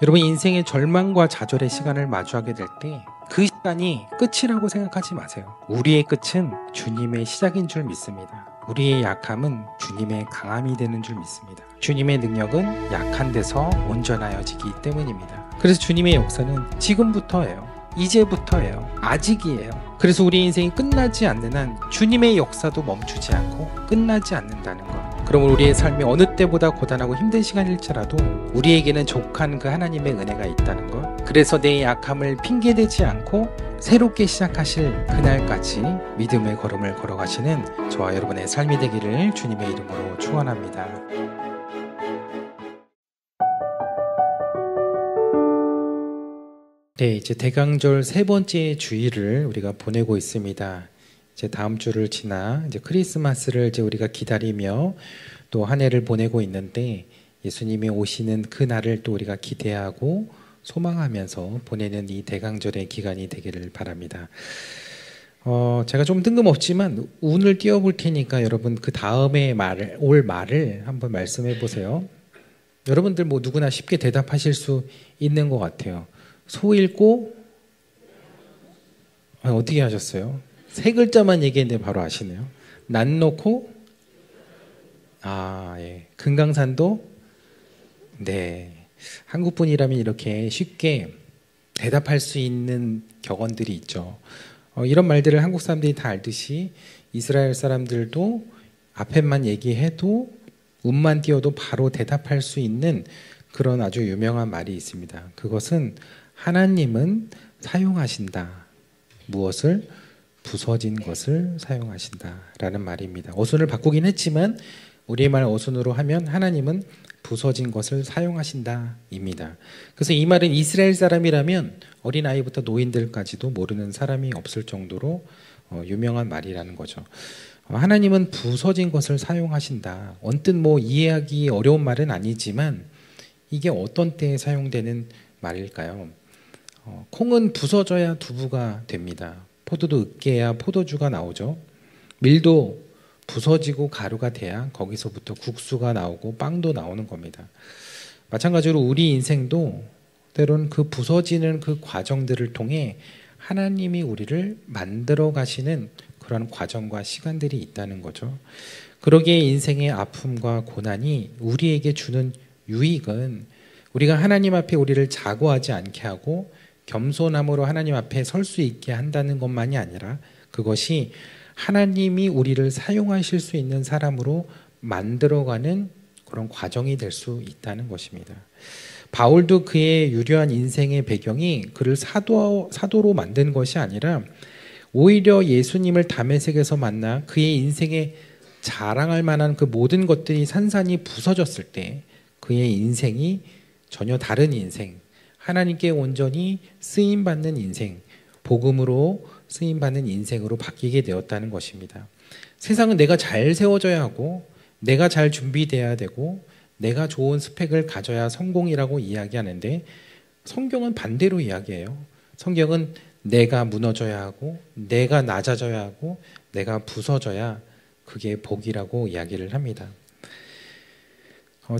여러분, 인생의 절망과 좌절의 시간을 마주하게 될 때 그 시간이 끝이라고 생각하지 마세요. 우리의 끝은 주님의 시작인 줄 믿습니다. 우리의 약함은 주님의 강함이 되는 줄 믿습니다. 주님의 능력은 약한 데서 온전하여지기 때문입니다. 그래서 주님의 역사는 지금부터예요. 이제부터예요. 아직이에요. 그래서 우리 인생이 끝나지 않는 한 주님의 역사도 멈추지 않고 끝나지 않는다는 것. 그러면 우리의 삶이 어느 때보다 고단하고 힘든 시간일지라도 우리에게는 족한 그 하나님의 은혜가 있다는 것. 그래서 내 약함을 핑계대지 않고 새롭게 시작하실 그날까지 믿음의 걸음을 걸어가시는 저와 여러분의 삶이 되기를 주님의 이름으로 축원합니다. 네, 이제 대강절 세 번째 주일을 우리가 보내고 있습니다. 이제 다음 주를 지나 이제 크리스마스를 이제 우리가 기다리며 또 한 해를 보내고 있는데, 예수님이 오시는 그 날을 또 우리가 기대하고 소망하면서 보내는 이 대강절의 기간이 되기를 바랍니다. 제가 좀 뜬금없지만 운을 띄워볼 테니까 여러분 그 다음에 올 말을 한번 말씀해 보세요. 여러분들 뭐 누구나 쉽게 대답하실 수 있는 것 같아요. 소 읽고 어떻게 하셨어요? 세 글자만 얘기했는데 바로 아시네요. 난 놓고 예. 금강산도 네. 한국 분이라면 이렇게 쉽게 대답할 수 있는 격언들이 있죠. 이런 말들을 한국 사람들이 다 알듯이 이스라엘 사람들도 앞에만 얘기해도 운만 띄워도 바로 대답할 수 있는 그런 아주 유명한 말이 있습니다. 그것은 하나님은 사용하신다. 무엇을? 부서진 것을 사용하신다 라는 말입니다. 어순을 바꾸긴 했지만 우리말 어순으로 하면 하나님은 부서진 것을 사용하신다 입니다. 그래서 이 말은 이스라엘 사람이라면 어린아이부터 노인들까지도 모르는 사람이 없을 정도로 유명한 말이라는 거죠. 하나님은 부서진 것을 사용하신다. 언뜻 뭐 이해하기 어려운 말은 아니지만 이게 어떤 때에 사용되는 말일까요? 콩은 부서져야 두부가 됩니다. 포도도 으깨야 포도주가 나오죠. 밀도 부서지고 가루가 돼야 거기서부터 국수가 나오고 빵도 나오는 겁니다. 마찬가지로 우리 인생도 때론 그 부서지는 그 과정들을 통해 하나님이 우리를 만들어 가시는 그런 과정과 시간들이 있다는 거죠. 그러기에 인생의 아픔과 고난이 우리에게 주는 유익은 우리가 하나님 앞에 우리를 자고하지 않게 하고 겸손함으로 하나님 앞에 설 수 있게 한다는 것만이 아니라 그것이 하나님이 우리를 사용하실 수 있는 사람으로 만들어가는 그런 과정이 될 수 있다는 것입니다. 바울도 그의 유려한 인생의 배경이 그를 사도로 만든 것이 아니라 오히려 예수님을 다메섹에서 만나 그의 인생에 자랑할 만한 그 모든 것들이 산산이 부서졌을 때 그의 인생이 전혀 다른 인생, 하나님께 온전히 쓰임받는 인생, 복음으로 쓰임받는 인생으로 바뀌게 되었다는 것입니다. 세상은 내가 잘 세워져야 하고 내가 잘 준비돼야 되고 내가 좋은 스펙을 가져야 성공이라고 이야기하는데 성경은 반대로 이야기해요. 성경은 내가 무너져야 하고 내가 낮아져야 하고 내가 부서져야 그게 복이라고 이야기를 합니다.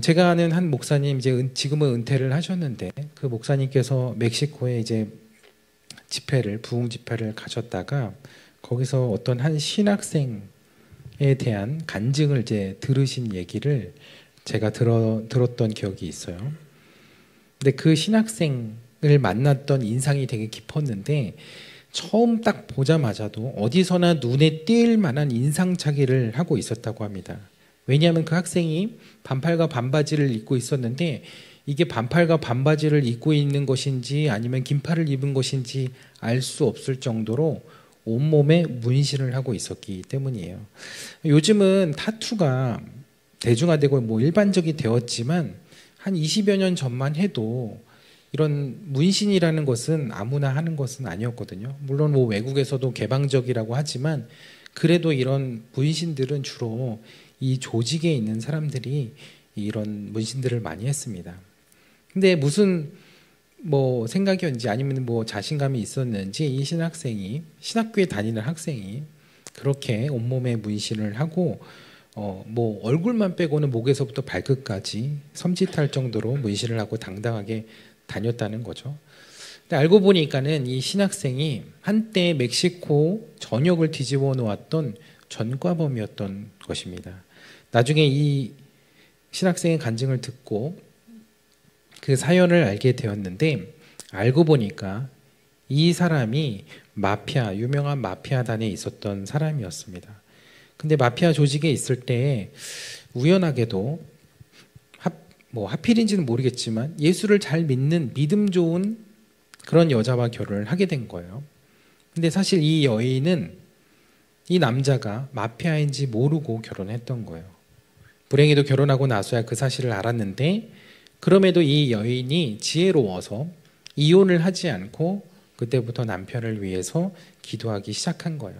제가 아는 한 목사님, 지금은 은퇴를 하셨는데 그 목사님께서 멕시코에 이제 부흥 집회를 가셨다가 거기서 어떤 한 신학생에 대한 간증을 이제 들으신 얘기를 제가 들었던 기억이 있어요. 근데 그 신학생을 만났던 인상이 되게 깊었는데 처음 딱 보자마자도 어디서나 눈에 띌 만한 인상착의를 하고 있었다고 합니다. 왜냐하면 그 학생이 반팔과 반바지를 입고 있었는데 이게 반팔과 반바지를 입고 있는 것인지 아니면 긴팔을 입은 것인지 알 수 없을 정도로 온몸에 문신을 하고 있었기 때문이에요. 요즘은 타투가 대중화되고 뭐 일반적이 되었지만 한 20여 년 전만 해도 이런 문신이라는 것은 아무나 하는 것은 아니었거든요. 물론 뭐 외국에서도 개방적이라고 하지만 그래도 이런 문신들은 주로 이 조직에 있는 사람들이 이런 문신들을 많이 했습니다. 근데 무슨 뭐 생각이었는지 아니면 뭐 자신감이 있었는지 이 신학교에 다니는 학생이 그렇게 온몸에 문신을 하고 뭐 얼굴만 빼고는 목에서부터 발끝까지 섬찟할 정도로 문신을 하고 당당하게 다녔다는 거죠. 근데 알고 보니까는 이 신학생이 한때 멕시코 전역을 뒤집어 놓았던 전과범이었던 것입니다. 나중에 이 신학생의 간증을 듣고 그 사연을 알게 되었는데, 알고 보니까 이 사람이 마피아, 유명한 마피아단에 있었던 사람이었습니다. 근데 마피아 조직에 있을 때 우연하게도 하필인지는 모르겠지만 예수를 잘 믿는 믿음 좋은 그런 여자와 결혼을 하게 된 거예요. 근데 사실 이 여인은 이 남자가 마피아인지 모르고 결혼했던 거예요. 불행히도 결혼하고 나서야 그 사실을 알았는데, 그럼에도 이 여인이 지혜로워서 이혼을 하지 않고 그때부터 남편을 위해서 기도하기 시작한 거예요.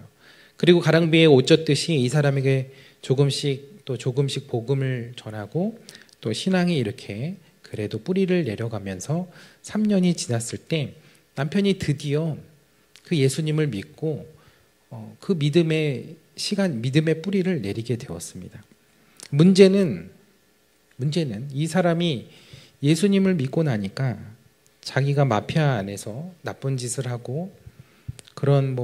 그리고 가랑비에 옷 젖듯이 이 사람에게 조금씩 복음을 전하고 또 신앙이 이렇게 그래도 뿌리를 내려가면서 3년이 지났을 때 남편이 드디어 그 예수님을 믿고 그 믿음의 뿌리를 내리게 되었습니다. 문제는 이 사람이 예수님을 믿고 나니까 자기가 마피아 안에서 나쁜 짓을 하고 그런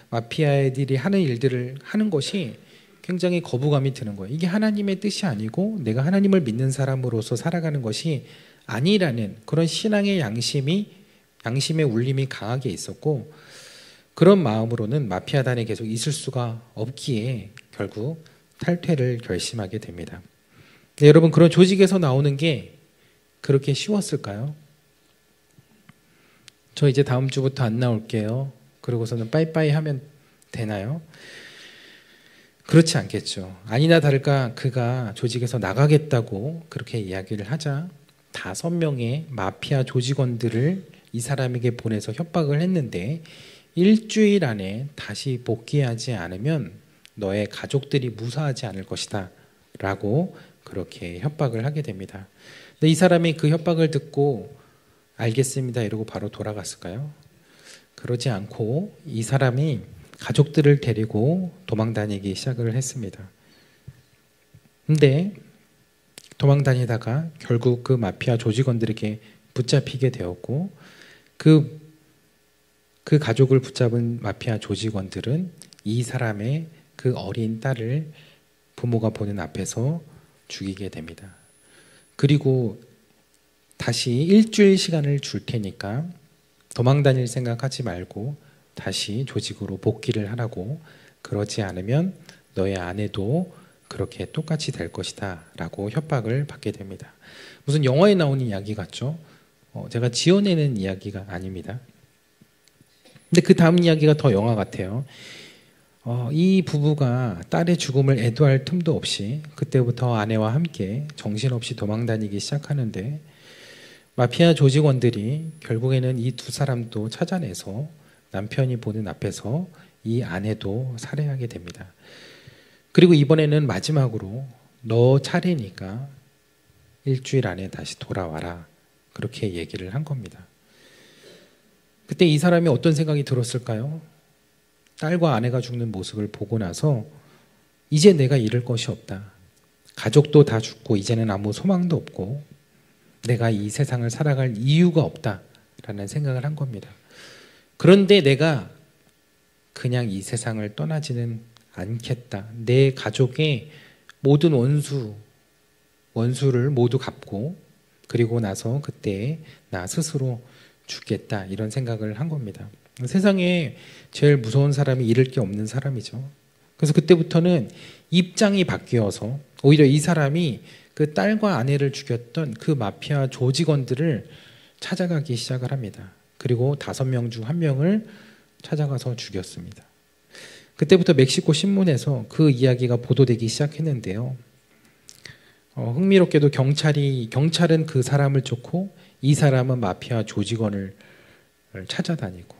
마피아들이 하는 일들을 하는 것이 굉장히 거부감이 드는 거예요. 이게 하나님의 뜻이 아니고 내가 하나님을 믿는 사람으로서 살아가는 것이 아니라는 그런 신앙의 양심의 울림이 강하게 있었고, 그런 마음으로는 마피아단에 계속 있을 수가 없기에 결국 탈퇴를 결심하게 됩니다. 네, 여러분, 그런 조직에서 나오는 게 그렇게 쉬웠을까요? 저 이제 다음 주부터 안 나올게요. 그러고서는 빠이빠이 하면 되나요? 그렇지 않겠죠. 아니나 다를까 그가 조직에서 나가겠다고 그렇게 이야기를 하자 5명의 마피아 조직원들을 이 사람에게 보내서 협박을 했는데, 일주일 안에 다시 복귀하지 않으면 너의 가족들이 무사하지 않을 것이다 라고 그렇게 협박을 하게 됩니다. 근데 이 사람이 그 협박을 듣고 알겠습니다 이러고 바로 돌아갔을까요? 그러지 않고 이 사람이 가족들을 데리고 도망 다니기 시작을 했습니다. 근데 도망 다니다가 결국 그 마피아 조직원들에게 붙잡히게 되었고, 그 가족을 붙잡은 마피아 조직원들은 이 사람의 그 어린 딸을 부모가 보는 앞에서 죽이게 됩니다. 그리고 다시 일주일 시간을 줄 테니까 도망 다닐 생각하지 말고 다시 조직으로 복귀를 하라고, 그러지 않으면 너의 아내도 그렇게 똑같이 될 것이다 라고 협박을 받게 됩니다. 무슨 영화에 나오는 이야기 같죠? 제가 지어내는 이야기가 아닙니다. 근데 그 다음 이야기가 더 영화 같아요. 이 부부가 딸의 죽음을 애도할 틈도 없이 그때부터 아내와 함께 정신없이 도망다니기 시작하는데, 마피아 조직원들이 결국에는 이 2사람도 찾아내서 남편이 보는 앞에서 이 아내도 살해하게 됩니다. 그리고 이번에는 마지막으로 너 차례니까 일주일 안에 다시 돌아와라 그렇게 얘기를 한 겁니다. 그때 이 사람이 어떤 생각이 들었을까요? 딸과 아내가 죽는 모습을 보고 나서 이제 내가 잃을 것이 없다. 가족도 다 죽고 이제는 아무 소망도 없고 내가 이 세상을 살아갈 이유가 없다라는 생각을 한 겁니다. 그런데 내가 그냥 이 세상을 떠나지는 않겠다. 내 가족의 모든 원수를 모두 갚고 그리고 나서 그때 나 스스로 죽겠다 이런 생각을 한 겁니다. 세상에 제일 무서운 사람이 잃을 게 없는 사람이죠. 그래서 그때부터는 입장이 바뀌어서 오히려 이 사람이 그 딸과 아내를 죽였던 그 마피아 조직원들을 찾아가기 시작을 합니다. 그리고 5명 중 1명을 찾아가서 죽였습니다. 그때부터 멕시코 신문에서 그 이야기가 보도되기 시작했는데요. 흥미롭게도 경찰은 그 사람을 쫓고 이 사람은 마피아 조직원을 찾아다니고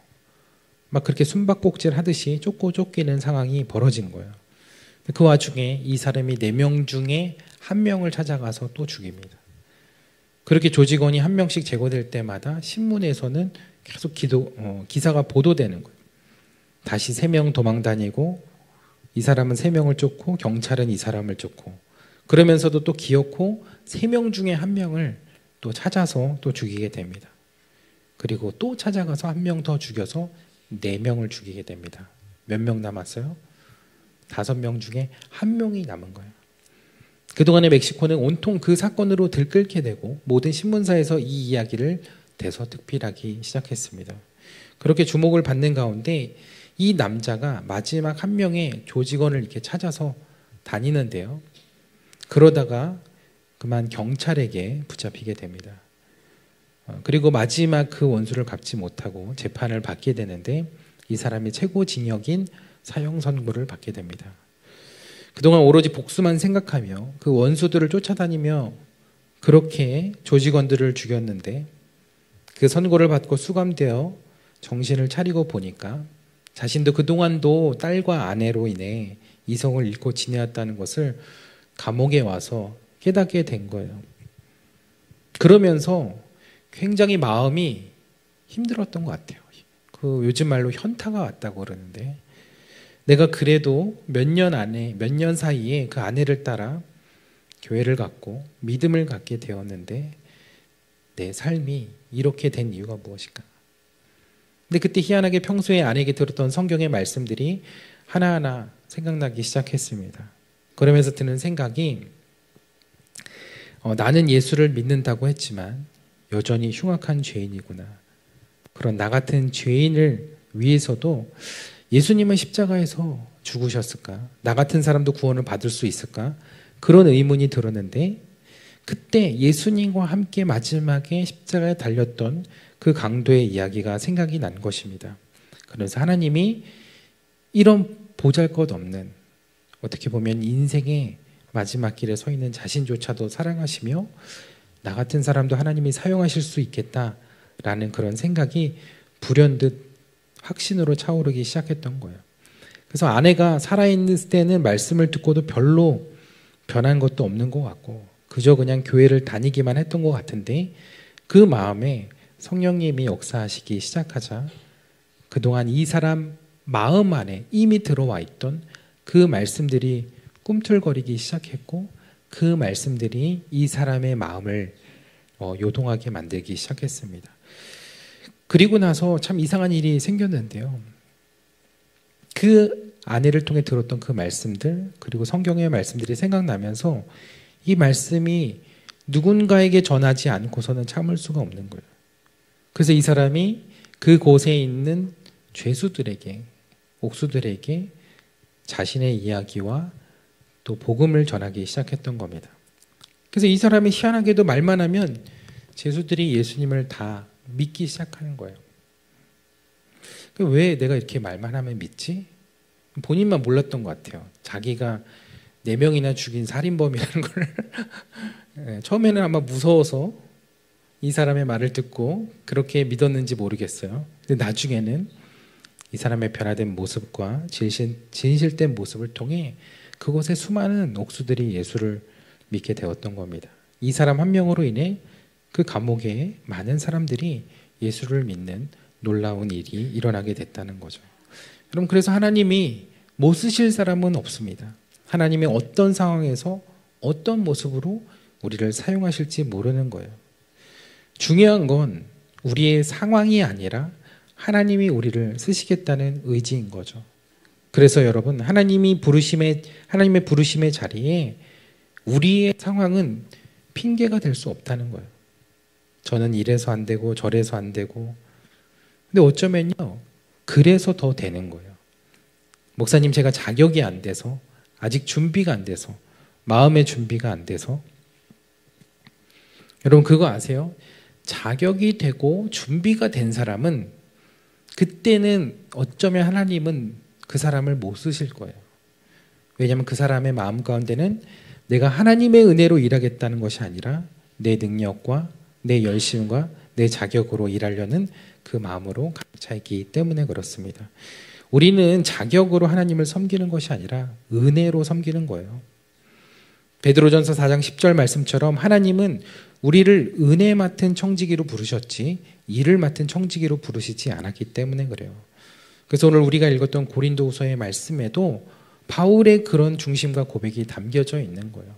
막 그렇게 숨바꼭질 하듯이 쫓고 쫓기는 상황이 벌어진 거예요. 그 와중에 이 사람이 4명 중에 1명을 찾아가서 또 죽입니다. 그렇게 조직원이 1명씩 제거될 때마다 신문에서는 계속 기사가 보도되는 거예요. 다시 3명 도망다니고 이 사람은 3명을 쫓고 경찰은 이 사람을 쫓고, 그러면서도 또 기어코 3명 중에 1명을 또 찾아서 또 죽이게 됩니다. 그리고 또 찾아가서 한 명 더 죽여서 4명을 죽이게 됩니다. 몇 명 남았어요? 5명 중에 1명이 남은 거예요. 그동안의 멕시코는 온통 그 사건으로 들끓게 되고 모든 신문사에서 이 이야기를 대서특필하기 시작했습니다. 그렇게 주목을 받는 가운데 이 남자가 마지막 1명의 조직원을 이렇게 찾아서 다니는데요. 그러다가 그만 경찰에게 붙잡히게 됩니다. 그리고 마지막 그 원수를 갚지 못하고 재판을 받게 되는데 이 사람이 최고징역인 사형 선고를 받게 됩니다. 그동안 오로지 복수만 생각하며 그 원수들을 쫓아다니며 그렇게 조직원들을 죽였는데 그 선고를 받고 수감되어 정신을 차리고 보니까 자신도 그동안도 딸과 아내로 인해 이성을 잃고 지내었다는 것을 감옥에 와서 깨닫게 된 거예요. 그러면서 굉장히 마음이 힘들었던 것 같아요. 그 요즘 말로 현타가 왔다고 그러는데 내가 그래도 몇 년 사이에 그 아내를 따라 교회를 갖고 믿음을 갖게 되었는데 내 삶이 이렇게 된 이유가 무엇일까? 근데 그때 희한하게 평소에 아내에게 들었던 성경의 말씀들이 하나하나 생각나기 시작했습니다. 그러면서 드는 생각이 나는 예수를 믿는다고 했지만 여전히 흉악한 죄인이구나. 그런 나 같은 죄인을 위해서도 예수님은 십자가에서 죽으셨을까? 나 같은 사람도 구원을 받을 수 있을까? 그런 의문이 들었는데 그때 예수님과 함께 마지막에 십자가에 달렸던 그 강도의 이야기가 생각이 난 것입니다. 그래서 하나님이 이런 보잘것없는 어떻게 보면 인생의 마지막 길에 서 있는 자신조차도 사랑하시며 나 같은 사람도 하나님이 사용하실 수 있겠다라는 그런 생각이 불현듯 확신으로 차오르기 시작했던 거예요. 그래서 아내가 살아있는 때는 말씀을 듣고도 별로 변한 것도 없는 것 같고 그저 그냥 교회를 다니기만 했던 것 같은데 그 마음에 성령님이 역사하시기 시작하자 그동안 이 사람 마음 안에 이미 들어와 있던 그 말씀들이 꿈틀거리기 시작했고 그 말씀들이 이 사람의 마음을 요동하게 만들기 시작했습니다. 그리고 나서 참 이상한 일이 생겼는데요. 그 아내를 통해 들었던 그 말씀들 그리고 성경의 말씀들이 생각나면서 이 말씀이 누군가에게 전하지 않고서는 참을 수가 없는 거예요. 그래서 이 사람이 그곳에 있는 죄수들에게 옥수들에게 자신의 이야기와 또 복음을 전하기 시작했던 겁니다. 그래서 이 사람이 희한하게도 말만 하면 죄수들이 예수님을 다 믿기 시작하는 거예요. 왜 내가 이렇게 말만 하면 믿지? 본인만 몰랐던 것 같아요. 자기가 4명이나 죽인 살인범이라는 걸 처음에는 아마 무서워서 이 사람의 말을 듣고 그렇게 믿었는지 모르겠어요. 근데 나중에는 이 사람의 변화된 모습과 진실된 모습을 통해 그곳에 수많은 옥수들이 예수를 믿게 되었던 겁니다. 이 사람 한 명으로 인해 그 감옥에 많은 사람들이 예수를 믿는 놀라운 일이 일어나게 됐다는 거죠. 여러분, 그래서 하나님이 못 쓰실 사람은 없습니다. 하나님이 어떤 상황에서 어떤 모습으로 우리를 사용하실지 모르는 거예요. 중요한 건 우리의 상황이 아니라 하나님이 우리를 쓰시겠다는 의지인 거죠. 그래서 여러분, 하나님의 부르심의 자리에 우리의 상황은 핑계가 될 수 없다는 거예요. 저는 이래서 안 되고 저래서 안 되고. 근데 어쩌면요, 그래서 더 되는 거예요. 목사님, 제가 자격이 안 돼서, 아직 준비가 안 돼서, 마음의 준비가 안 돼서. 여러분, 그거 아세요? 자격이 되고 준비가 된 사람은 그때는 어쩌면 하나님은 그 사람을 못 쓰실 거예요. 왜냐하면 그 사람의 마음 가운데는 내가 하나님의 은혜로 일하겠다는 것이 아니라 내 능력과 내 열심과 내 자격으로 일하려는 그 마음으로 가득 차 있기 때문에 그렇습니다. 우리는 자격으로 하나님을 섬기는 것이 아니라 은혜로 섬기는 거예요. 베드로전서 4장 10절 말씀처럼 하나님은 우리를 은혜 맡은 청지기로 부르셨지 일을 맡은 청지기로 부르시지 않았기 때문에 그래요. 그래서 오늘 우리가 읽었던 고린도후서의 말씀에도 바울의 그런 중심과 고백이 담겨져 있는 거예요.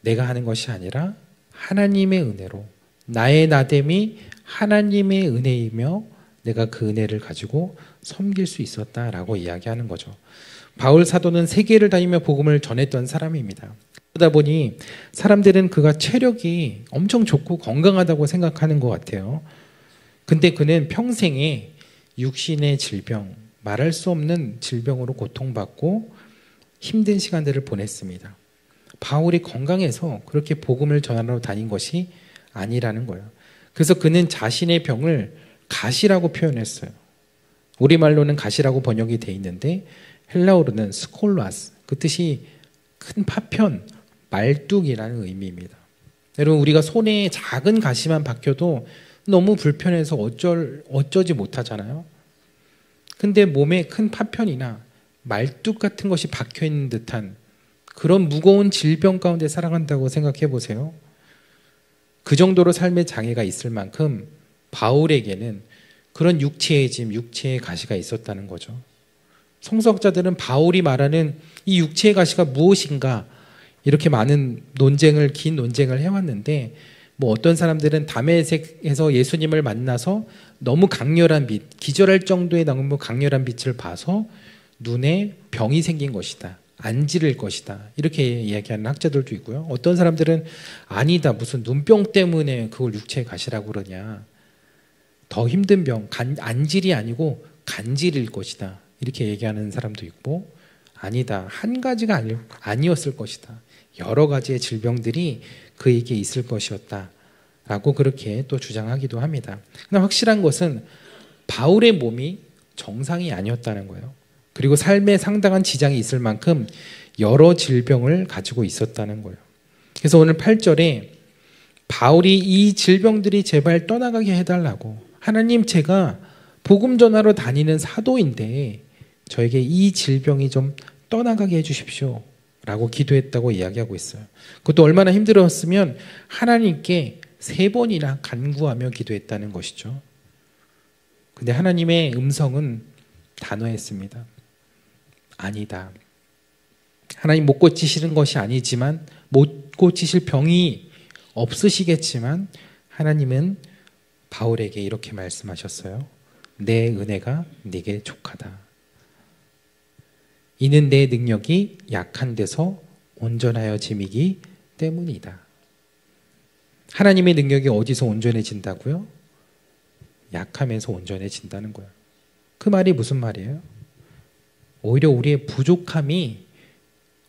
내가 하는 것이 아니라 하나님의 은혜로 나의 나됨이 하나님의 은혜이며 내가 그 은혜를 가지고 섬길 수 있었다라고 이야기하는 거죠. 바울 사도는 세계를 다니며 복음을 전했던 사람입니다. 그러다 보니 사람들은 그가 체력이 엄청 좋고 건강하다고 생각하는 것 같아요. 근데 그는 평생에 육신의 질병, 말할 수 없는 질병으로 고통받고 힘든 시간들을 보냈습니다. 바울이 건강해서 그렇게 복음을 전하러 다닌 것이 아니라는 거예요. 그래서 그는 자신의 병을 가시라고 표현했어요. 우리말로는 가시라고 번역이 돼 있는데 헬라어로는 스콜라스, 그 뜻이 큰 파편, 말뚝이라는 의미입니다. 여러분, 우리가 손에 작은 가시만 박혀도 너무 불편해서 어쩌지 못하잖아요. 근데 몸에 큰 파편이나 말뚝 같은 것이 박혀있는 듯한 그런 무거운 질병 가운데 살아간다고 생각해 보세요. 그 정도로 삶의 장애가 있을 만큼 바울에게는 그런 육체의 짐, 육체의 가시가 있었다는 거죠. 성서학자들은 바울이 말하는 이 육체의 가시가 무엇인가 이렇게 많은 긴 논쟁을 해왔는데, 어떤 사람들은 다메섹에서 예수님을 만나서 너무 강렬한 빛, 기절할 정도의 너무 강렬한 빛을 봐서 눈에 병이 생긴 것이다, 안지를 것이다, 이렇게 이야기하는 학자들도 있고요. 어떤 사람들은 아니다, 무슨 눈병 때문에 그걸 육체의 가시라고 그러냐, 더 힘든 병, 안질이 아니고 간질일 것이다, 이렇게 얘기하는 사람도 있고, 아니다, 한 가지가 아니었을 것이다, 여러 가지의 질병들이 그에게 있을 것이었다 라고 그렇게 또 주장하기도 합니다. 그러나 확실한 것은 바울의 몸이 정상이 아니었다는 거예요. 그리고 삶에 상당한 지장이 있을 만큼 여러 질병을 가지고 있었다는 거예요. 그래서 오늘 8절에 바울이 이 질병들이 제발 떠나가게 해달라고, 하나님, 제가 복음 전하러 다니는 사도인데 저에게 이 질병이 좀 떠나가게 해주십시오 라고 기도했다고 이야기하고 있어요. 그것도 얼마나 힘들었으면 하나님께 3번이나 간구하며 기도했다는 것이죠. 근데 하나님의 음성은 단호했습니다. 아니다. 하나님 못 고치시는 것이 아니지만, 못 고치실 병이 없으시겠지만 하나님은 바울에게 이렇게 말씀하셨어요. 내 은혜가 네게 족하다. 이는 내 능력이 약한 데서 온전하여짐이기 때문이다. 하나님의 능력이 어디서 온전해진다고요? 약함에서 온전해진다는 거예요. 그 말이 무슨 말이에요? 오히려 우리의 부족함이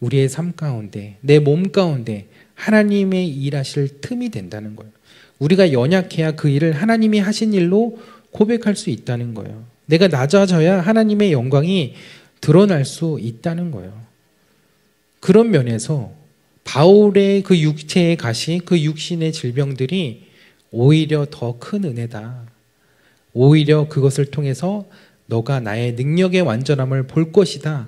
우리의 삶 가운데, 내 몸 가운데 하나님의 일하실 틈이 된다는 거예요. 우리가 연약해야 그 일을 하나님이 하신 일로 고백할 수 있다는 거예요. 내가 낮아져야 하나님의 영광이 드러날 수 있다는 거예요. 그런 면에서 바울의 그 육체의 가시, 그 육신의 질병들이 오히려 더 큰 은혜다. 오히려 그것을 통해서 너가 나의 능력의 완전함을 볼 것이다.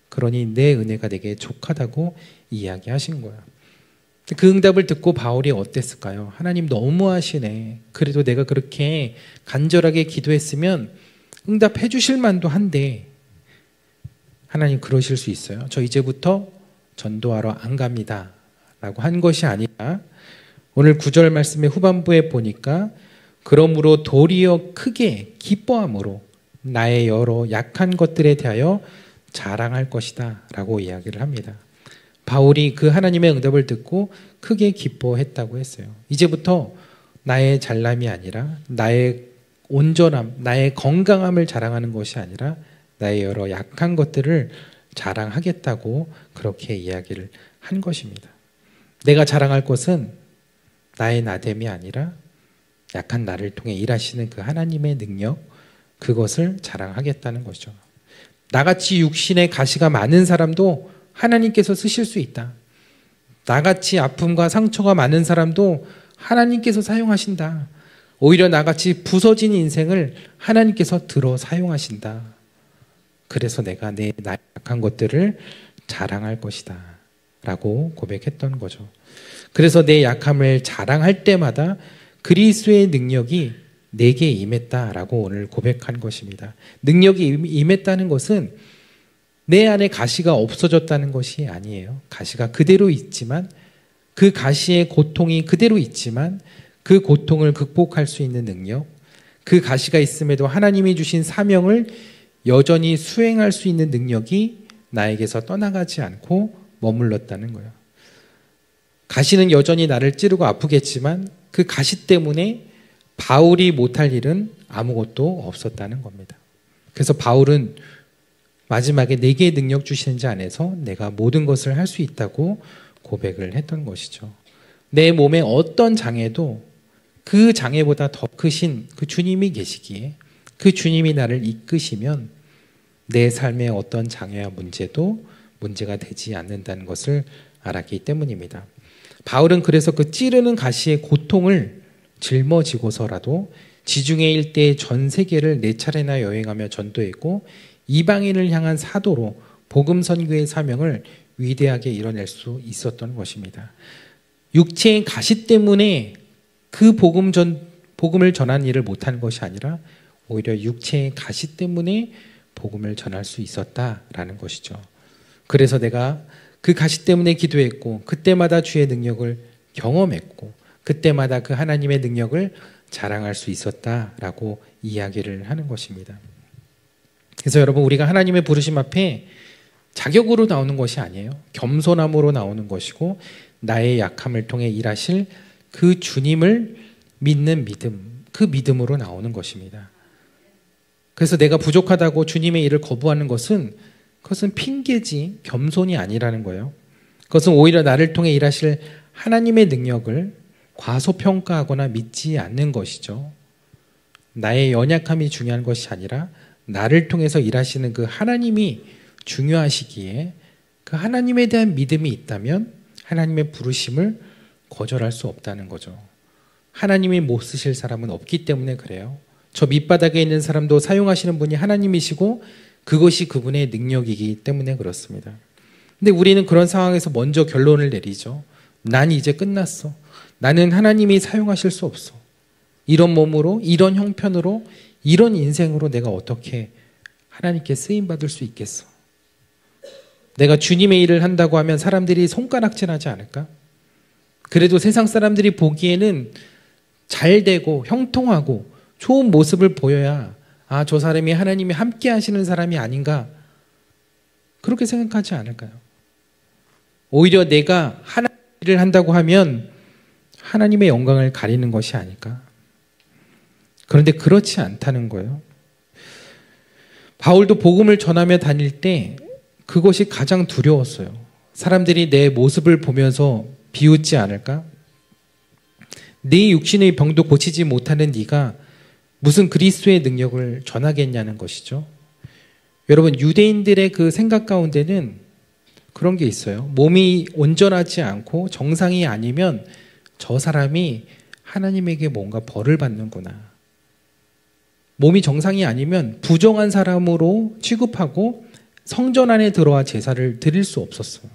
그러니 내 은혜가 내게 족하다고 이야기하신 거예요. 그 응답을 듣고 바울이 어땠을까요? 하나님 너무하시네. 그래도 내가 그렇게 간절하게 기도했으면 응답해 주실 만도 한데, 하나님 그러실 수 있어요? 저 이제부터 전도하러 안 갑니다 라고 한 것이 아니라, 오늘 9절 말씀의 후반부에 보니까 그러므로 도리어 크게 기뻐함으로 나의 여러 약한 것들에 대하여 자랑할 것이다 라고 이야기를 합니다. 바울이 그 하나님의 응답을 듣고 크게 기뻐했다고 했어요. 이제부터 나의 잘남이 아니라 나의 온전함, 나의 건강함을 자랑하는 것이 아니라 나의 여러 약한 것들을 자랑하겠다고 그렇게 이야기를 한 것입니다. 내가 자랑할 것은 나의 나됨이 아니라 약한 나를 통해 일하시는 그 하나님의 능력, 그것을 자랑하겠다는 것이죠. 나같이 육신의 가시가 많은 사람도 하나님께서 쓰실 수 있다. 나같이 아픔과 상처가 많은 사람도 하나님께서 사용하신다. 오히려 나같이 부서진 인생을 하나님께서 들어 사용하신다. 그래서 내가 내 약한 것들을 자랑할 것이다 라고 고백했던 거죠. 그래서 내 약함을 자랑할 때마다 그리스도의 능력이 내게 임했다라고 오늘 고백한 것입니다. 능력이 임했다는 것은 내 안에 가시가 없어졌다는 것이 아니에요. 가시가 그대로 있지만, 그 가시의 고통이 그대로 있지만 그 고통을 극복할 수 있는 능력, 그 가시가 있음에도 하나님이 주신 사명을 여전히 수행할 수 있는 능력이 나에게서 떠나가지 않고 머물렀다는 거예요. 가시는 여전히 나를 찌르고 아프겠지만 그 가시 때문에 바울이 못할 일은 아무것도 없었다는 겁니다. 그래서 바울은 마지막에 내게 능력 주시는 자 안에서 내가 모든 것을 할 수 있다고 고백을 했던 것이죠. 내 몸에 어떤 장애도 그 장애보다 더 크신 그 주님이 계시기에 그 주님이 나를 이끄시면 내 삶의 어떤 장애와 문제도 문제가 되지 않는다는 것을 알았기 때문입니다. 바울은 그래서 그 찌르는 가시의 고통을 짊어지고서라도 지중해 일대의 전 세계를 4차례나 여행하며 전도했고 이방인을 향한 사도로 복음 선교의 사명을 위대하게 이뤄낼 수 있었던 것입니다. 육체의 가시 때문에 그 복음을 전하는 일을 못한 것이 아니라 오히려 육체의 가시 때문에 복음을 전할 수 있었다라는 것이죠. 그래서 내가 그 가시 때문에 기도했고 그때마다 주의 능력을 경험했고 그때마다 그 하나님의 능력을 자랑할 수 있었다라고 이야기를 하는 것입니다. 그래서 여러분, 우리가 하나님의 부르심 앞에 자격으로 나오는 것이 아니에요. 겸손함으로 나오는 것이고 나의 약함을 통해 일하실 그 주님을 믿는 믿음, 그 믿음으로 나오는 것입니다. 그래서 내가 부족하다고 주님의 일을 거부하는 그것은 핑계지 겸손이 아니라는 거예요. 그것은 오히려 나를 통해 일하실 하나님의 능력을 과소평가하거나 믿지 않는 것이죠. 나의 연약함이 중요한 것이 아니라 나를 통해서 일하시는 그 하나님이 중요하시기에 그 하나님에 대한 믿음이 있다면 하나님의 부르심을 거절할 수 없다는 거죠. 하나님이 못 쓰실 사람은 없기 때문에 그래요. 저 밑바닥에 있는 사람도 사용하시는 분이 하나님이시고 그것이 그분의 능력이기 때문에 그렇습니다. 근데 우리는 그런 상황에서 먼저 결론을 내리죠. 난 이제 끝났어. 나는 하나님이 사용하실 수 없어. 이런 몸으로, 이런 형편으로, 이런 인생으로 내가 어떻게 하나님께 쓰임받을 수 있겠어? 내가 주님의 일을 한다고 하면 사람들이 손가락질하지 않을까? 그래도 세상 사람들이 보기에는 잘 되고 형통하고 좋은 모습을 보여야 저 사람이 하나님이 함께 하시는 사람이 아닌가? 그렇게 생각하지 않을까요? 오히려 내가 하나님의 일을 한다고 하면 하나님의 영광을 가리는 것이 아닐까? 그런데 그렇지 않다는 거예요. 바울도 복음을 전하며 다닐 때 그것이 가장 두려웠어요. 사람들이 내 모습을 보면서 비웃지 않을까? 네 육신의 병도 고치지 못하는 네가 무슨 그리스도의 능력을 전하겠냐는 것이죠. 여러분, 유대인들의 그 생각 가운데는 그런 게 있어요. 몸이 온전하지 않고 정상이 아니면 저 사람이 하나님에게 뭔가 벌을 받는구나. 몸이 정상이 아니면 부정한 사람으로 취급하고 성전 안에 들어와 제사를 드릴 수 없었어요.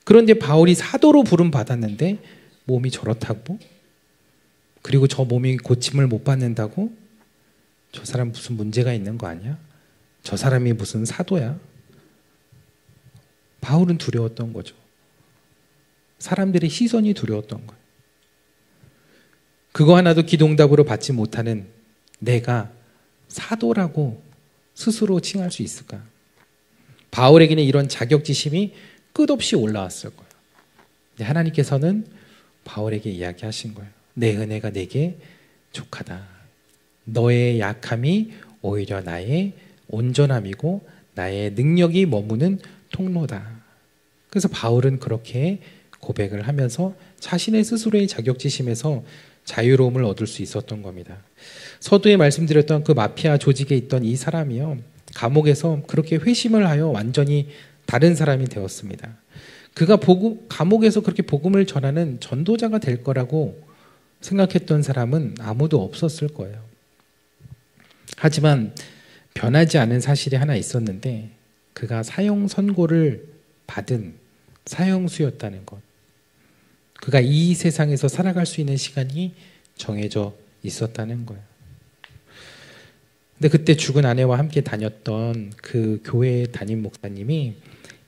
그런데 바울이 사도로 부름 받았는데 몸이 저렇다고? 그리고 저 몸이 고침을 못 받는다고? 저 사람 무슨 문제가 있는 거 아니야? 저 사람이 무슨 사도야? 바울은 두려웠던 거죠. 사람들의 시선이 두려웠던 거예요. 그거 하나도 기도응답으로 받지 못하는 내가 사도라고 스스로 칭할 수 있을까? 바울에게는 이런 자격지심이 끝없이 올라왔을 거예요. 근데 하나님께서는 바울에게 이야기하신 거예요. 내 은혜가 내게 족하다. 너의 약함이 오히려 나의 온전함이고 나의 능력이 머무는 통로다. 그래서 바울은 그렇게 고백을 하면서 자신의 스스로의 자격지심에서 자유로움을 얻을 수 있었던 겁니다. 서두에 말씀드렸던 그 마피아 조직에 있던 이 사람이요, 감옥에서 그렇게 회심을 하여 완전히 다른 사람이 되었습니다. 그가 감옥에서 그렇게 복음을 전하는 전도자가 될 거라고 생각했던 사람은 아무도 없었을 거예요. 하지만 변하지 않은 사실이 하나 있었는데 그가 사형 선고를 받은 사형수였다는 것. 그가 이 세상에서 살아갈 수 있는 시간이 정해져 있었다는 거예요. 근데 그때 죽은 아내와 함께 다녔던 그 교회 담임 목사님이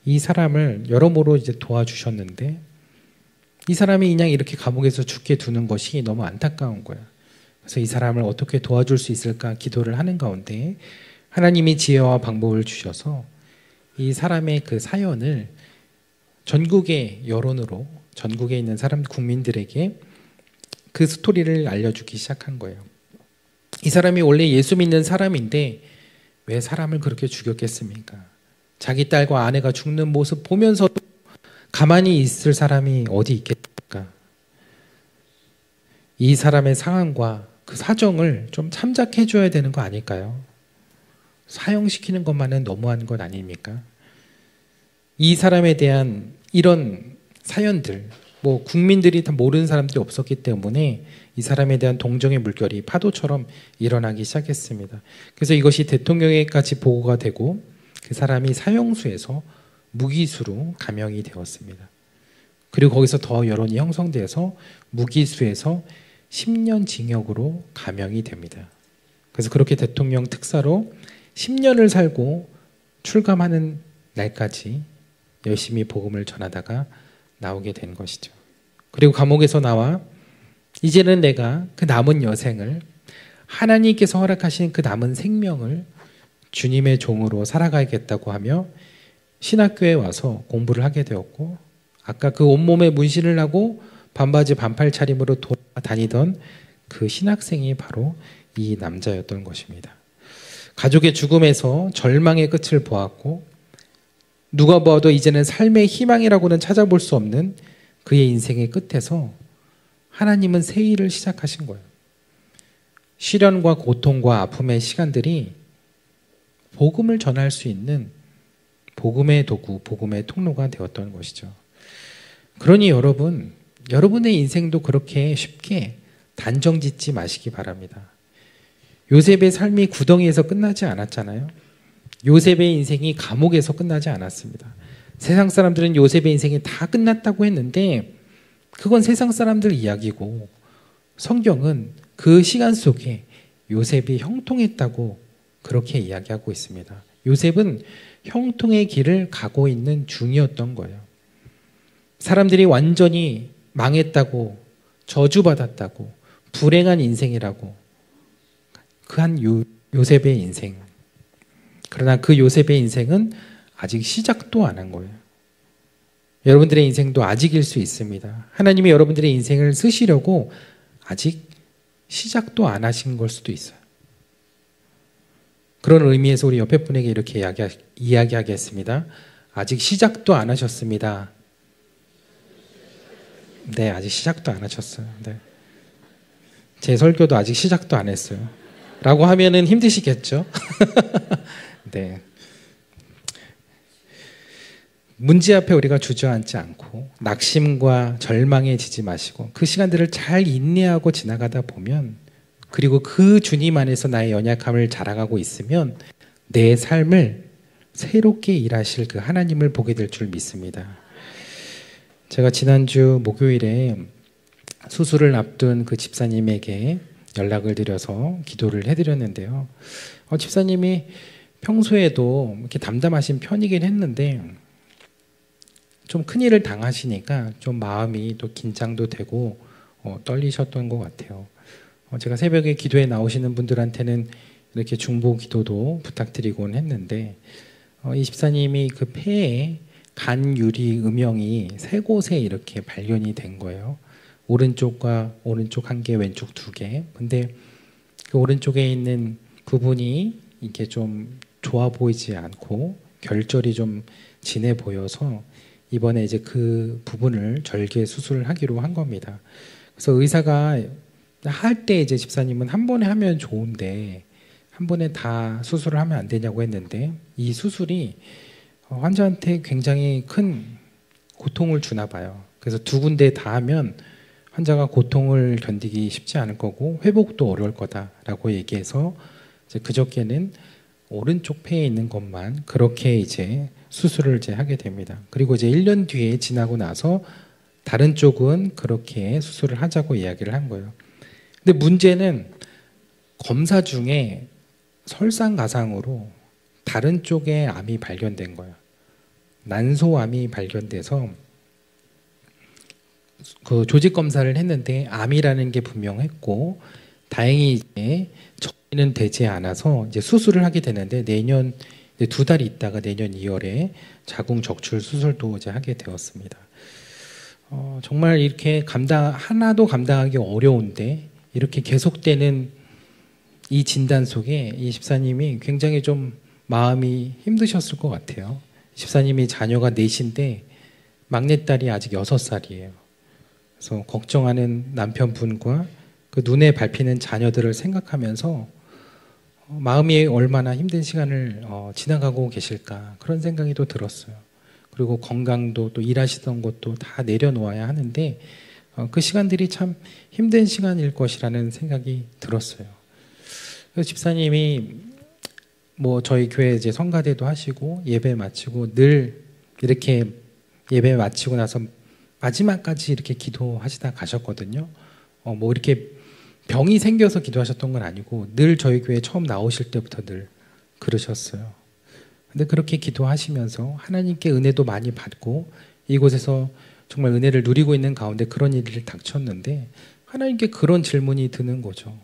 이 사람을 여러모로 이제 도와주셨는데 이 사람이 그냥 이렇게 감옥에서 죽게 두는 것이 너무 안타까운 거예요. 그래서 이 사람을 어떻게 도와줄 수 있을까 기도를 하는 가운데 하나님이 지혜와 방법을 주셔서 이 사람의 그 사연을 전국의 여론으로, 전국에 있는 사람 국민들에게 그 스토리를 알려주기 시작한 거예요. 이 사람이 원래 예수 믿는 사람인데 왜 사람을 그렇게 죽였겠습니까? 자기 딸과 아내가 죽는 모습 보면서도 가만히 있을 사람이 어디 있겠습니까? 이 사람의 상황과 그 사정을 좀 참작해 줘야 되는 거 아닐까요? 사형시키는 것만은 너무한 것 아닙니까? 이 사람에 대한 이런 사연들, 뭐 국민들이 다 모르는 사람들이 없었기 때문에 이 사람에 대한 동정의 물결이 파도처럼 일어나기 시작했습니다. 그래서 이것이 대통령에까지 보고가 되고 그 사람이 사형수에서 무기수로 감형이 되었습니다. 그리고 거기서 더 여론이 형성돼서 무기수에서 10년 징역으로 감형이 됩니다. 그래서 그렇게 대통령 특사로 10년을 살고 출감하는 날까지 열심히 복음을 전하다가 나오게 된 것이죠. 그리고 감옥에서 나와 이제는 내가 그 남은 여생을 하나님께서 허락하신 그 남은 생명을 주님의 종으로 살아가야겠다고 하며 신학교에 와서 공부를 하게 되었고, 아까 그 온몸에 문신을 하고 반바지 반팔 차림으로 돌아다니던 그 신학생이 바로 이 남자였던 것입니다. 가족의 죽음에서 절망의 끝을 보았고 누가 보아도 이제는 삶의 희망이라고는 찾아볼 수 없는 그의 인생의 끝에서 하나님은 새 일을 시작하신 거예요. 시련과 고통과 아픔의 시간들이 복음을 전할 수 있는 복음의 도구, 복음의 통로가 되었던 것이죠. 그러니 여러분, 여러분의 인생도 그렇게 쉽게 단정 짓지 마시기 바랍니다. 요셉의 삶이 구덩이에서 끝나지 않았잖아요. 요셉의 인생이 감옥에서 끝나지 않았습니다. 세상 사람들은 요셉의 인생이 다 끝났다고 했는데 그건 세상 사람들 이야기고 성경은 그 시간 속에 요셉이 형통했다고 그렇게 이야기하고 있습니다. 요셉은 형통의 길을 가고 있는 중이었던 거예요. 사람들이 완전히 망했다고, 저주받았다고, 불행한 인생이라고 그 한 요셉의 인생. 그러나 그 요셉의 인생은 아직 시작도 안 한 거예요. 여러분들의 인생도 아직일 수 있습니다. 하나님이 여러분들의 인생을 쓰시려고 아직 시작도 안 하신 걸 수도 있어요. 그런 의미에서 우리 옆에 분에게 이렇게 이야기하겠습니다. 아직 시작도 안 하셨습니다. 네, 아직 시작도 안 하셨어요. 네. 제 설교도 아직 시작도 안 했어요. 라고 하면은 힘드시겠죠? 네. 문제 앞에 우리가 주저앉지 않고 낙심과 절망에 지지 마시고 그 시간들을 잘 인내하고 지나가다 보면, 그리고 그 주님 안에서 나의 연약함을 자랑하고 있으면 내 삶을 새롭게 일하실 그 하나님을 보게 될 줄 믿습니다. 제가 지난주 목요일에 수술을 앞둔 그 집사님에게 연락을 드려서 기도를 해드렸는데요. 집사님이 평소에도 이렇게 담담하신 편이긴 했는데 좀 큰일을 당하시니까 좀 마음이 또 긴장도 되고 떨리셨던 것 같아요. 제가 새벽에 기도에 나오시는 분들한테는 이렇게 중보 기도도 부탁드리곤 했는데 이 집사님이 그 폐에 간 유리 음영이 3곳에 이렇게 발견이 된 거예요. 오른쪽과 오른쪽 1개, 왼쪽 2개. 근데 그 오른쪽에 있는 부분이 이게 좀 좋아 보이지 않고 결절이 좀 진해 보여서 이번에 이제 그 부분을 절개 수술을 하기로 한 겁니다. 그래서 의사가 할 때 이제 집사님은 한 번에 하면 좋은데 한 번에 다 수술을 하면 안 되냐고 했는데 이 수술이 환자한테 굉장히 큰 고통을 주나 봐요. 그래서 2군데 다 하면 환자가 고통을 견디기 쉽지 않을 거고 회복도 어려울 거다라고 얘기해서 이제 그저께는 오른쪽 폐에 있는 것만 그렇게 이제 수술을 이제 하게 됩니다. 그리고 이제 1년 뒤에 지나고 나서 다른 쪽은 그렇게 수술을 하자고 이야기를 한 거예요. 근데 문제는 검사 중에 설상가상으로 다른 쪽에 암이 발견된 거예요. 난소암이 발견돼서 그 조직 검사를 했는데 암이라는 게 분명했고 다행히 이제 처리는 되지 않아서 이제 수술을 하게 되는데 내년 2달 있다가 내년 2월에 자궁 적출 수술도 이제 하게 되었습니다. 정말 이렇게 하나도 감당하기 어려운데 이렇게 계속되는 이 진단 속에 이 집사님이 굉장히 좀 마음이 힘드셨을 것 같아요. 집사님이 자녀가 넷인데 막내딸이 아직 6살이에요. 그래서 걱정하는 남편분과 그 눈에 밟히는 자녀들을 생각하면서 마음이 얼마나 힘든 시간을 지나가고 계실까 그런 생각이 또 들었어요. 그리고 건강도 또 일하시던 것도 다 내려놓아야 하는데 그 시간들이 참 힘든 시간일 것이라는 생각이 들었어요. 그래서 집사님이 뭐 저희 교회 이제 성가대도 하시고 예배 마치고 늘 이렇게 예배 마치고 나서 마지막까지 이렇게 기도하시다 가셨거든요. 뭐 이렇게 병이 생겨서 기도하셨던 건 아니고 늘 저희 교회 처음 나오실 때부터 늘 그러셨어요. 근데 그렇게 기도하시면서 하나님께 은혜도 많이 받고 이곳에서 정말 은혜를 누리고 있는 가운데 그런 일이 닥쳤는데 하나님께 그런 질문이 드는 거죠.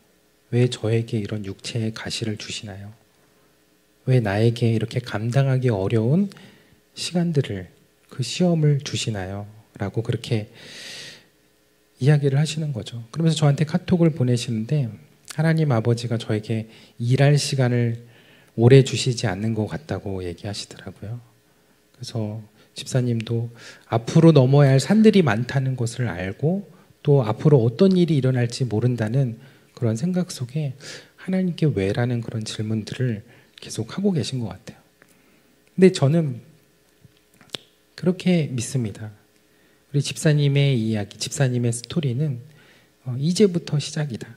왜 저에게 이런 육체의 가시를 주시나요? 왜 나에게 이렇게 감당하기 어려운 시간들을 그 시험을 주시나요? 라고 그렇게 이야기를 하시는 거죠. 그러면서 저한테 카톡을 보내시는데 하나님 아버지가 저에게 일할 시간을 오래 주시지 않는 것 같다고 얘기하시더라고요. 그래서 집사님도 앞으로 넘어야 할 산들이 많다는 것을 알고 또 앞으로 어떤 일이 일어날지 모른다는 그런 생각 속에 하나님께 왜라는 그런 질문들을 계속 하고 계신 것 같아요. 근데 저는 그렇게 믿습니다. 우리 집사님의 이야기, 집사님의 스토리는 이제부터 시작이다.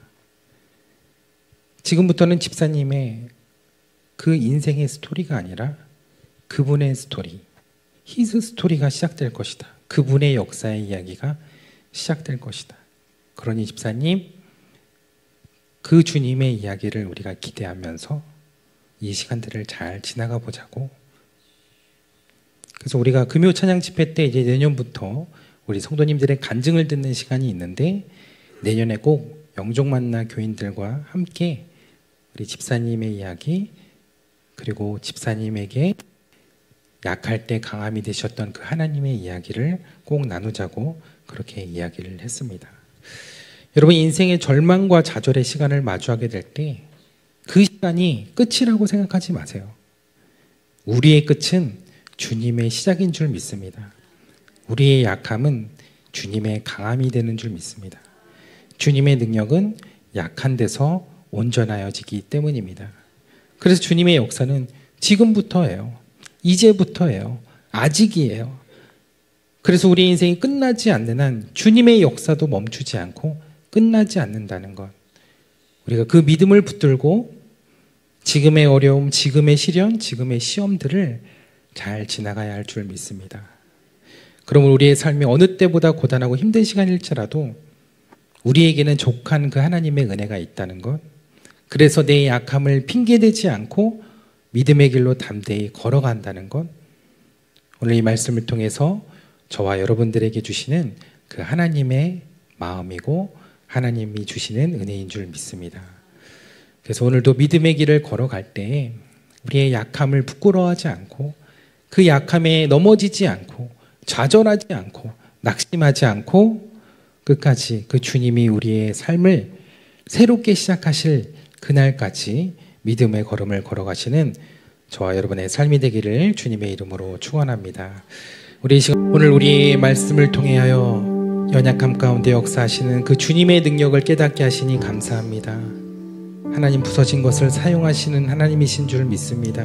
지금부터는 집사님의 그 인생의 스토리가 아니라 그분의 스토리, 히즈 스토리가 시작될 것이다. 그분의 역사의 이야기가 시작될 것이다. 그러니 집사님, 그 주님의 이야기를 우리가 기대하면서 이 시간들을 잘 지나가 보자고. 그래서 우리가 금요 찬양 집회 때 이제 내년부터 우리 성도님들의 간증을 듣는 시간이 있는데 내년에 꼭 영종 만나 교인들과 함께 우리 집사님의 이야기 그리고 집사님에게 약할 때 강함이 되셨던 그 하나님의 이야기를 꼭 나누자고 그렇게 이야기를 했습니다. 여러분 인생의 절망과 좌절의 시간을 마주하게 될 때 그 시간이 끝이라고 생각하지 마세요. 우리의 끝은 주님의 시작인 줄 믿습니다. 우리의 약함은 주님의 강함이 되는 줄 믿습니다. 주님의 능력은 약한 데서 온전하여지기 때문입니다. 그래서 주님의 역사는 지금부터예요. 이제부터예요. 아직이에요. 그래서 우리 인생이 끝나지 않는 한 주님의 역사도 멈추지 않고 끝나지 않는다는 것. 우리가 그 믿음을 붙들고 지금의 어려움, 지금의 시련, 지금의 시험들을 잘 지나가야 할 줄 믿습니다. 그러면 우리의 삶이 어느 때보다 고단하고 힘든 시간일지라도 우리에게는 족한 그 하나님의 은혜가 있다는 것. 그래서 내 약함을 핑계대지 않고 믿음의 길로 담대히 걸어간다는 것. 오늘 이 말씀을 통해서 저와 여러분들에게 주시는 그 하나님의 마음이고 하나님이 주시는 은혜인 줄 믿습니다. 그래서 오늘도 믿음의 길을 걸어갈 때 우리의 약함을 부끄러워하지 않고 그 약함에 넘어지지 않고 좌절하지 않고 낙심하지 않고 끝까지 그 주님이 우리의 삶을 새롭게 시작하실 그날까지 믿음의 걸음을 걸어가시는 저와 여러분의 삶이 되기를 주님의 이름으로 축원합니다. 오늘 우리의 말씀을 통하여 연약함 가운데 역사하시는 그 주님의 능력을 깨닫게 하시니 감사합니다. 하나님 부서진 것을 사용하시는 하나님이신 줄 믿습니다.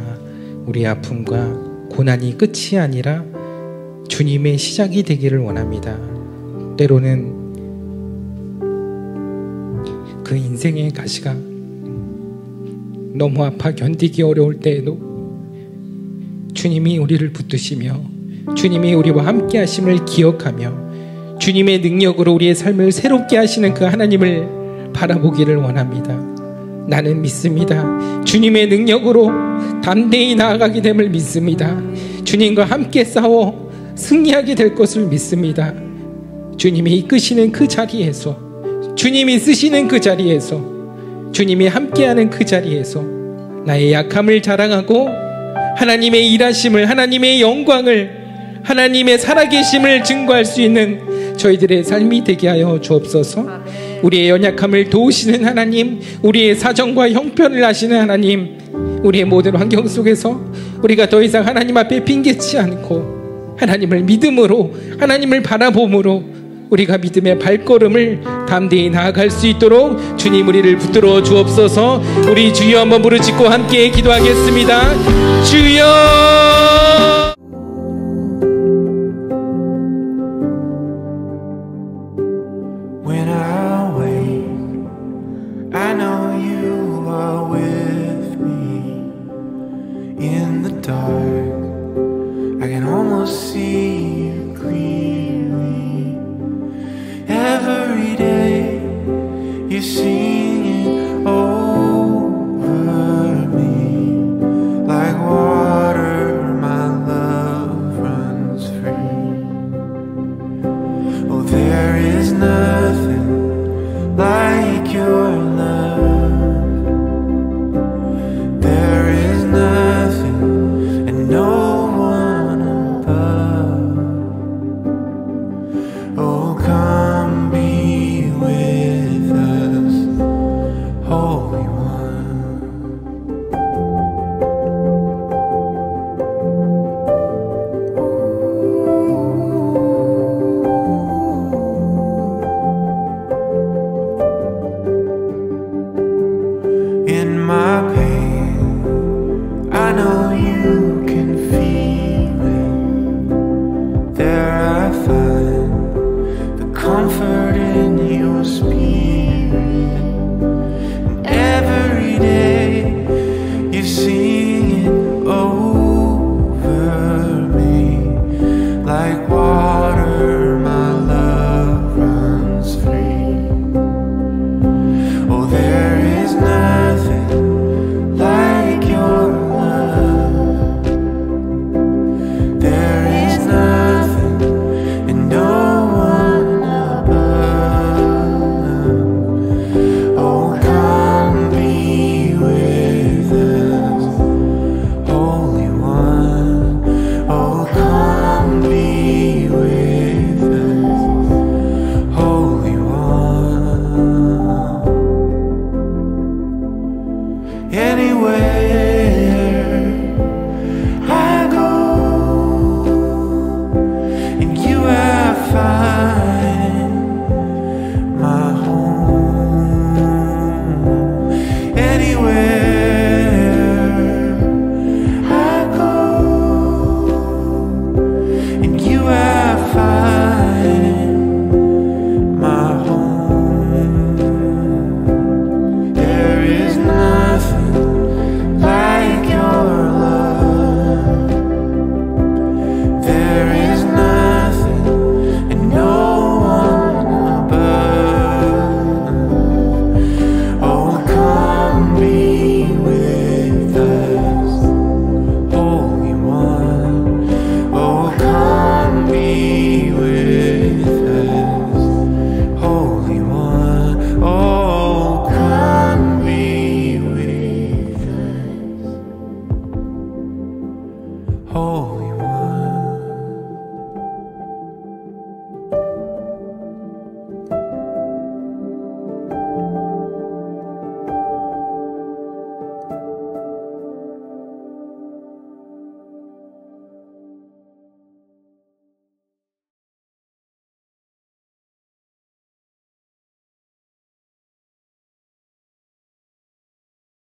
우리의 아픔과 고난이 끝이 아니라 주님의 시작이 되기를 원합니다. 때로는 그 인생의 가시가 너무 아파 견디기 어려울 때에도 주님이 우리를 붙드시며 주님이 우리와 함께 하심을 기억하며 주님의 능력으로 우리의 삶을 새롭게 하시는 그 하나님을 바라보기를 원합니다. 나는 믿습니다. 주님의 능력으로 담대히 나아가게 됨을 믿습니다. 주님과 함께 싸워 승리하게 될 것을 믿습니다. 주님이 이끄시는 그 자리에서, 주님이 쓰시는 그 자리에서, 주님이 함께하는 그 자리에서 나의 약함을 자랑하고 하나님의 일하심을, 하나님의 영광을, 하나님의 살아계심을 증거할 수 있는 저희들의 삶이 되게 하여 주옵소서. 우리의 연약함을 도우시는 하나님, 우리의 사정과 형편을 아시는 하나님, 우리의 모든 환경 속에서 우리가 더 이상 하나님 앞에 핑계치 않고 하나님을 믿음으로, 하나님을 바라봄으로 우리가 믿음의 발걸음을 담대히 나아갈 수 있도록 주님 우리를 붙들어 주옵소서. 우리 주여 한번 부르짖고 함께 기도하겠습니다. 주여. When I wake, I know you are with me. In the dark, I can almost see you clearly. Every day, you're singing over me. Like water, my love runs free. Oh, there is nothing like your love. There is nothing and no one above. Oh, come be with us, Holy One. In my pain, I know you can feel it. There I find the comfort in your spirit. And every day you sing it over me. Like water, my love runs free. Oh, there is nothing like your love. There is nothing and no one above. Oh, come be with us, Holy One. Oh, come be with us, Holy One. Anyway,